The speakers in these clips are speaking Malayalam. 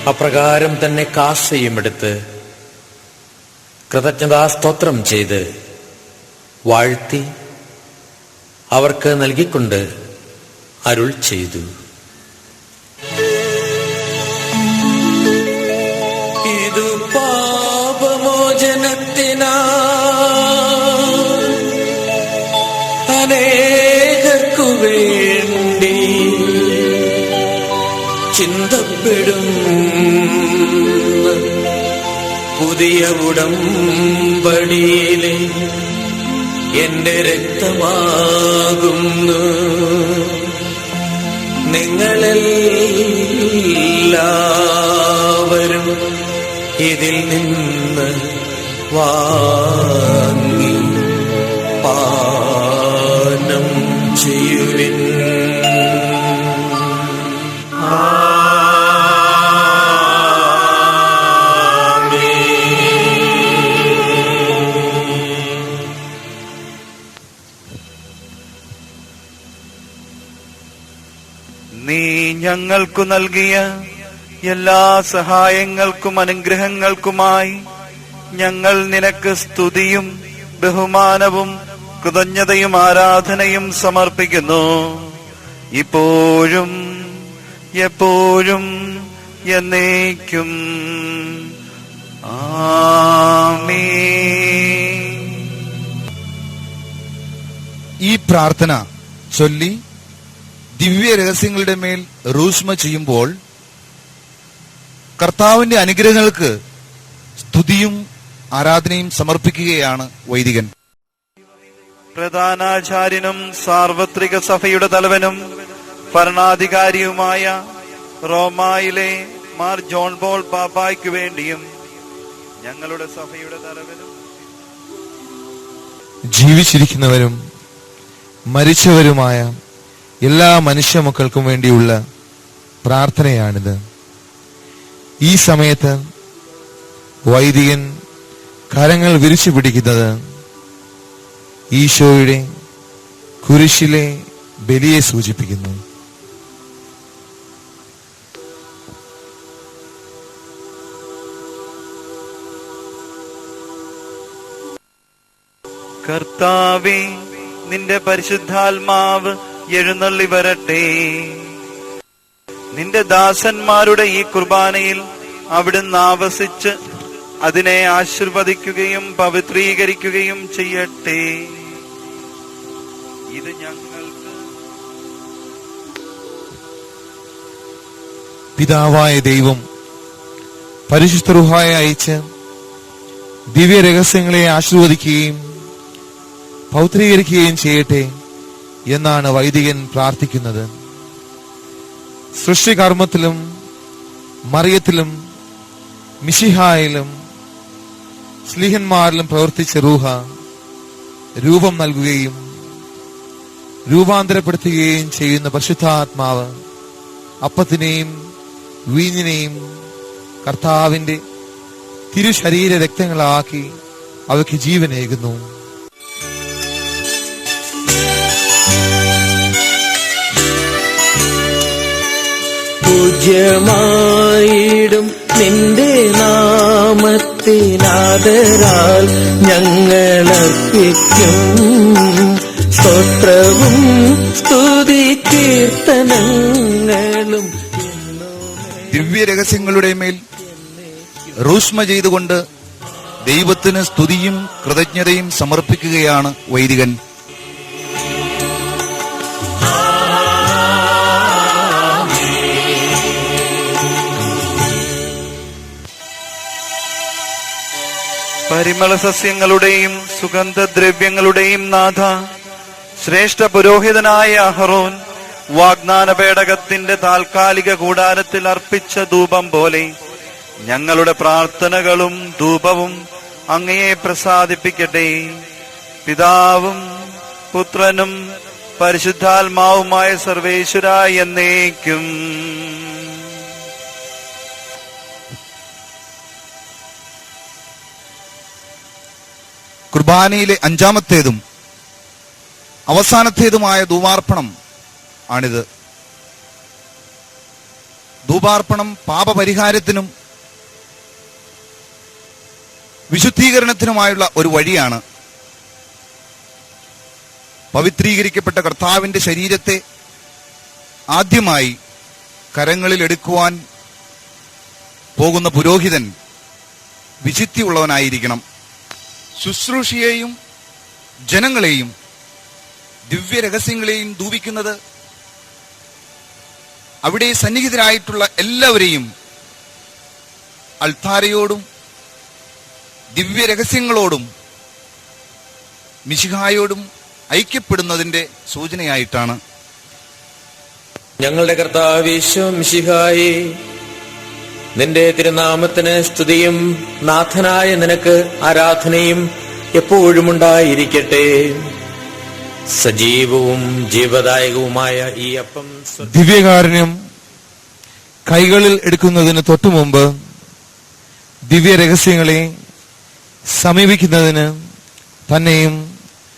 അപ്രകാരം തന്നെ കാസയും എടുത്ത് കൃതജ്ഞതാസ്തോത്രം ചെയ്ത് വാഴ്ത്തി അവർക്ക് നൽകിക്കൊണ്ട് അരുൾ ചെയ്തു, ഇത് പാപമോചനത്തിനാ അനേകർക്കു വേണ്ടി ചിന്തപ്പെടും പുതിയ ഉടമ്പടിയിലെ എന്റെ രക്തമാകുന്നു. നിങ്ങളെല്ലാവരും ഇതിൽ നിന്ന് വാങ്ങി പാനം ചെയ്യുവിൻ. നീ ഞങ്ങൾക്കു നൽകിയ എല്ലാ സഹായങ്ങൾക്കും അനുഗ്രഹങ്ങൾക്കുമായി ഞങ്ങൾ നിനക്ക് സ്തുതിയും ബഹുമാനവും കൃതജ്ഞതയും ആരാധനയും സമർപ്പിക്കുന്നു. ഇപ്പോഴും എപ്പോഴും എന്നേക്കും. ആമേൻ. ഈ പ്രാർത്ഥന ചൊല്ലി ദിവ്യ രഹസ്യങ്ങളുടെ മേൽ റൂഷ്മ ചെയ്യുമ്പോൾ കർത്താവിന്റെ അനുഗ്രഹങ്ങൾക്ക് സ്തുതിയും ആരാധനയും സമർപ്പിക്കുകയാണ് വൈദികൻ. പ്രധാനാചാര്യനും സാർവത്രിക സഭയുടെ തലവനും ഭരണാധികാരിയുമായ റോമായിലെ മാർ ജോൺ പോൾ പാപ്പായ്ക്കു വേണ്ടിയും ഞങ്ങളുടെ സഭയുടെ തലവനും ജീവിച്ചിരിക്കുന്നവരും മരിച്ചവരുമായ എല്ലാ മനുഷ്യ മക്കൾക്കും വേണ്ടിയുള്ള പ്രാർത്ഥനയാണിത്. ഈ സമയത്ത് വൈദികൻ കരങ്ങൾ വിരിച്ചു പിടിക്കുന്നത് ഈശോയുടെ കുരിശിലെ ബലിയെ സൂചിപ്പിക്കുന്നു. കർത്താവേ, നിന്റെ പരിശുദ്ധാത്മാവ് എഴുന്നള്ളി വരട്ടെ. നിന്റെ ദാസന്മാരുടെ ഈ കുർബാനയിൽ അവിടുന്ന് ആവസിച്ച് അതിനെ ആശീർവദിക്കുകയും പവിത്രീകരിക്കുകയും ചെയ്യട്ടെ. ഇത് ഞങ്ങൾക്ക് പിതാവായ ദൈവം പരിശുദ്ധ റൂഹായെ അയച്ച് ദിവ്യ രഹസ്യങ്ങളെ ആശീർവദിക്കുകയും പൗത്രീകരിക്കുകയും ചെയ്യട്ടെ എന്നാണ് വൈദികൻ പ്രാർത്ഥിക്കുന്നത്. സൃഷ്ടികർമ്മത്തിലും മറിയത്തിലും മിശിഹായിലും സ്ലീഹന്മാരിലും പ്രവർത്തിച്ച റൂഹ രൂപം നൽകുകയും രൂപാന്തരപ്പെടുത്തുകയും ചെയ്യുന്ന പരിശുദ്ധാത്മാവ് അപ്പത്തിനെയും വീഞ്ഞിനെയും കർത്താവിന്റെ തിരുശരീര രക്തങ്ങളാക്കി അവയ്ക്ക് ജീവനേകുന്നു. പൂജ്യമായിടും നിന്റെ നാമത്തിനാദരാൽ ഞങ്ങളർപ്പിക്കും സ്തോത്രവും സ്തുതി കീർത്തനങ്ങളും. ദിവ്യ രഹസ്യങ്ങളുടെ മേൽ റൂഷ്മ ചെയ്തുകൊണ്ട് ദൈവത്തിന് സ്തുതിയും കൃതജ്ഞതയും സമർപ്പിക്കുകയാണ് വൈദികൻ. പരിമള സസ്യങ്ങളുടെയും സുഗന്ധദ്രവ്യങ്ങളുടെയും നാഥ, ശ്രേഷ്ഠ പുരോഹിതനായ അഹറോൻ വാഗ്ദാന പേടകത്തിന്റെ താൽക്കാലിക കൂടാരത്തിൽ അർപ്പിച്ച ധൂപം പോലെ ഞങ്ങളുടെ പ്രാർത്ഥനകളും ധൂപവും അങ്ങയെ പ്രസാദിപ്പിക്കട്ടെ. പിതാവും പുത്രനും പരിശുദ്ധാത്മാവുമായ സർവേശ്വരായ എന്നേക്കും. കുർബാനയിലെ അഞ്ചാമത്തേതും അവസാനത്തേതുമായ ധൂപാർപ്പണം ആണിത്. ധൂപാർപ്പണം പാപപരിഹാരത്തിനും വിശുദ്ധീകരണത്തിനുമായുള്ള ഒരു വഴിയാണ്. പവിത്രീകരിക്കപ്പെട്ട കർത്താവിന്റെ ശരീരത്തെ ആദ്യമായി കരങ്ങളിൽ എടുക്കുവാൻ പോകുന്ന പുരോഹിതൻ വിശുദ്ധിയുള്ളവനായിരിക്കണം. ശുശ്രൂഷയെയും ജനങ്ങളെയും ദിവ്യരഹസ്യങ്ങളെയും ധൂപിക്കുന്നത് അവിടെ സന്നിഹിതരായിട്ടുള്ള എല്ലാവരെയും അൾത്താരയോടും ദിവ്യരഹസ്യങ്ങളോടും മിശിഹായോടും ഐക്യപ്പെടുന്നതിന്റെ സൂചനയായിട്ടാണ്. ഞങ്ങളുടെ കർത്താവ് യേശു മിശിഹായേ, നിന്റെ തിരുനാമത്തിന് സ്തുതിയും നാഥനായ നിനക്ക് ആരാധനയും എപ്പോഴും ഉണ്ടായിരിക്കട്ടെ. സജീവവും ജീവദായകവുമായ ഈ അപ്പം ദിവ്യകാരുണ്യം കൈകളിൽ എടുക്കുന്നതിന് തൊട്ടുമുമ്പ് ദിവ്യരഹസ്യങ്ങളെ സമീപിക്കുന്നതിന് തന്നെയും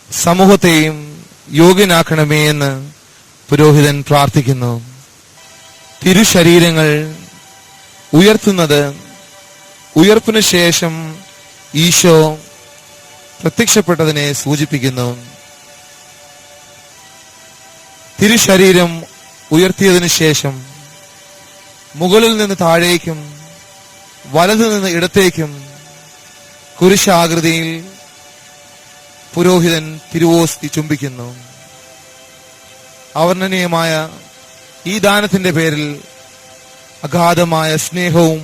സമൂഹത്തെയും യോഗ്യനാക്കണമേ എന്ന് പുരോഹിതൻ പ്രാർത്ഥിക്കുന്നു. തിരുശരീരങ്ങൾ ഉയർത്തുന്നത് ഉയർപ്പിനു ശേഷം ഈശോ പ്രത്യക്ഷപ്പെട്ടതിനെ സൂചിപ്പിക്കുന്നു. തിരുശരീരം ഉയർത്തിയതിനു ശേഷം മുകളിൽ നിന്ന് താഴേക്കും വലതു നിന്ന് ഇടത്തേക്കും കുരിശാകൃതിയിൽ പുരോഹിതൻ തിരുവോസ്തി ചുംബിക്കുന്നു. അവർണ്ണനീയമായ ഈ ദാനത്തിന്റെ പേരിൽ അഗാധമായ സ്നേഹവും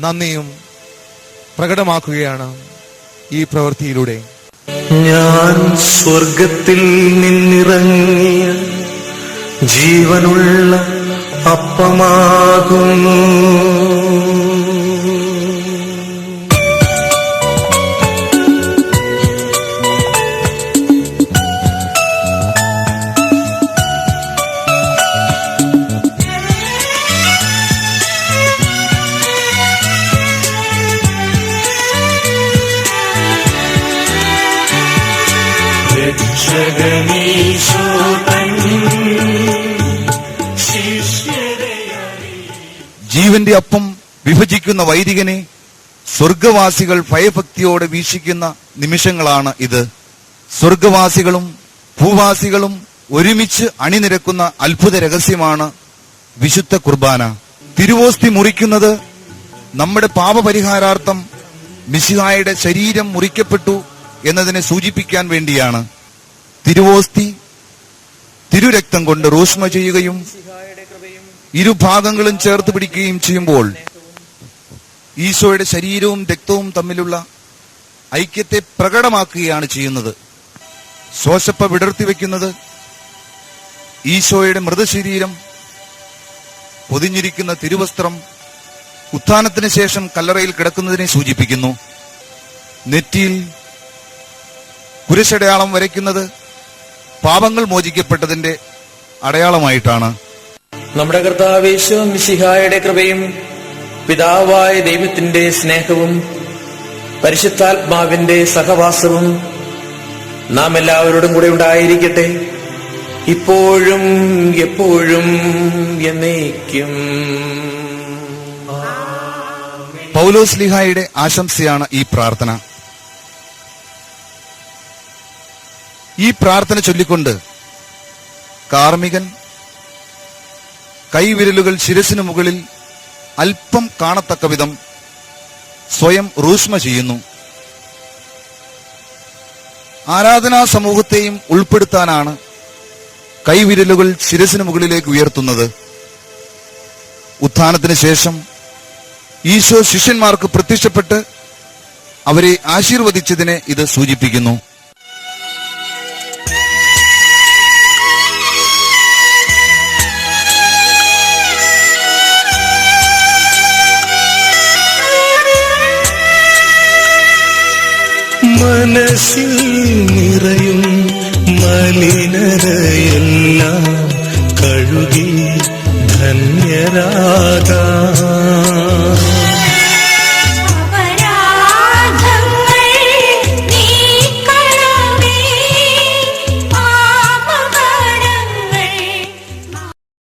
നന്ദിയും പ്രകടമാക്കുകയാണ് ഈ പ്രവൃത്തിയിലൂടെ. ഞാൻ സ്വർഗത്തിൽ നിന്നിറങ്ങിയ ജീവനുള്ള അപ്പമാകുന്നു. ജീവന്റെ അപ്പം വിഭജിക്കുന്ന വൈദികനെ സ്വർഗവാസികൾ ഭയഭക്തിയോടെ വീക്ഷിക്കുന്ന നിമിഷങ്ങളാണ് ഇത്. സ്വർഗവാസികളും ഭൂവാസികളും ഒരുമിച്ച് അണിനിരക്കുന്ന അത്ഭുത രഹസ്യമാണ് വിശുദ്ധ കുർബാന. തിരുവോസ്തി മുറിക്കുന്നത് നമ്മുടെ പാപപരിഹാരാർത്ഥം മിശിഹായുടെ ശരീരം മുറിക്കപ്പെട്ടു എന്നതിനെ സൂചിപ്പിക്കാൻ വേണ്ടിയാണ്. തിരുവോസ്തി തിരുരക്തം കൊണ്ട് റോഷ്മ ചെയ്യുകയും ഇരുഭാഗങ്ങളും ചേർത്ത് പിടിക്കുകയും ചെയ്യുമ്പോൾ ഈശോയുടെ ശരീരവും രക്തവും തമ്മിലുള്ള ഐക്യത്തെ പ്രകടമാക്കുകയാണ് ചെയ്യുന്നത്. ശോശപ്പ വിടർത്തി വെക്കുന്നത് ഈശോയുടെ മൃതശരീരം പൊതിഞ്ഞിരിക്കുന്ന തിരുവസ്ത്രം ഉത്ഥാനത്തിന് ശേഷം കല്ലറയിൽ കിടക്കുന്നതിനെ സൂചിപ്പിക്കുന്നു. നെറ്റിയിൽ കുരിശടയാളം വരയ്ക്കുന്നത് പാപങ്ങൾ മോചിക്കപ്പെട്ടതിന്റെ അടയാളമായിട്ടാണ്. നമ്മുടെ കർത്താവ് യേശു മിശിഹായുടെ കൃപയും പിതാവായ ദൈവത്തിന്റെ സ്നേഹവും പരിശുദ്ധാത്മാവിന്റെ സഹവാസവും നാം എല്ലാവരോടും കൂടെ ഉണ്ടായിരിക്കട്ടെ, ഇപ്പോഴും എപ്പോഴും എന്നേക്കും. പൗലോസ്ലീഹായുടെ ആശംസയാണ് ഈ പ്രാർത്ഥന. ഈ പ്രാർത്ഥന ചൊല്ലിക്കൊണ്ട് കാർമികൻ കൈവിരലുകൾ ശിരസിനു മുകളിൽ അല്പം കാണത്തക്ക വിധം സ്വയം റൂഷ്മ ചെയ്യുന്നു. ആരാധനാ സമൂഹത്തെയും ഉൾപ്പെടുത്താനാണ് കൈവിരലുകൾ ശിരസിനു മുകളിലേക്ക് ഉയർത്തുന്നത്. ഉത്ഥാനത്തിന് ശേഷം ഈശോ ശിഷ്യന്മാർക്ക് പ്രത്യക്ഷപ്പെട്ട് അവരെ ആശീർവദിച്ചതിനെ ഇത് സൂചിപ്പിക്കുന്നു. മനസ്സിൽ